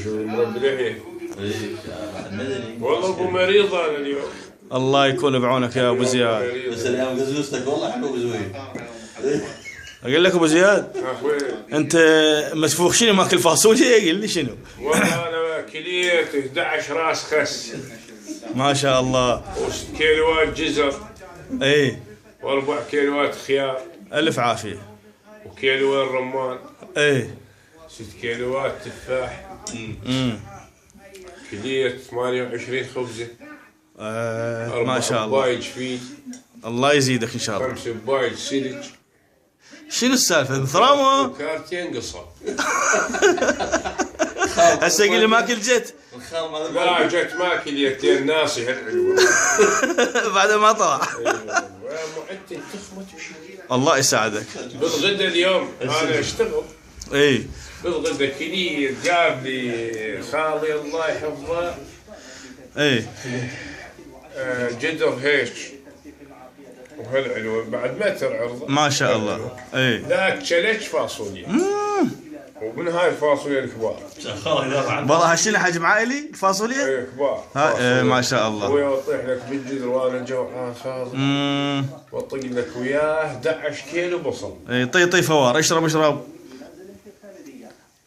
شو مربي لحيه؟ اي مدني. والله ابو مريض انا اليوم. الله يكون بعونك يا ابو زياد. بس الايام قزوزتك والله حلو ابو زويل. اقول لك ابو زياد اخوي انت مسفوخ شنو ماكل فاصوليا؟ قل لي شنو. والله انا كليت 11 راس خس ما شاء الله. و6 كيلوات جزر اي و4 كيلوات خيار الف عافيه. وكيلوين رمان. اي 6 كيلوات تفاح. كليت 28 خبزه. ما شاء الله. 4 بايج فيل. الله يزيدك ان شاء الله. 5 بايج سلج. شنو السالفه ثرامه؟ وكارتين قصب. هسه قل لي ماكل جت. الخال مال لا جت ما كليتين ناصي هالحلوه. بعد ما طلع. معدتي تخمت بشيء. الله يساعدك. بالغدا اليوم انا اشتغل. اي بالغدا كليت جاب لي خالي الله يحفظه اي جدر هيك وهالعلوه بعد ما ترعرض. ما شاء الله. اي ذاك شلج فاصوليا. ومن هاي الفاصوليا الكبار. والله هالشنو حجم عائلي الفاصوليا؟ اي كبار. ما شاء الله. ابويا واطيح لك بالجدر وانا جوعان خالص. واطق لك وياه 11 كيلو بصل. اي طي فوار اشرب.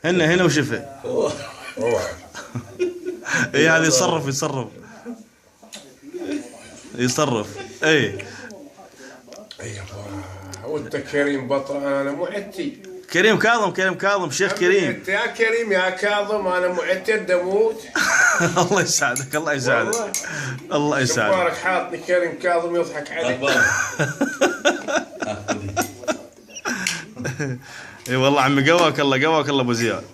هنا وشفه. اي هذا يصرف. اي وانت كريم بطل انا معتي. كريم كاظم شيخ كريم. انت يا كريم يا كاظم انا معتد اموت. الله يساعدك. الله يساعدك. مبارك حاطني كريم كاظم يضحك علي. اي والله عمي قواك الله ابو زياد.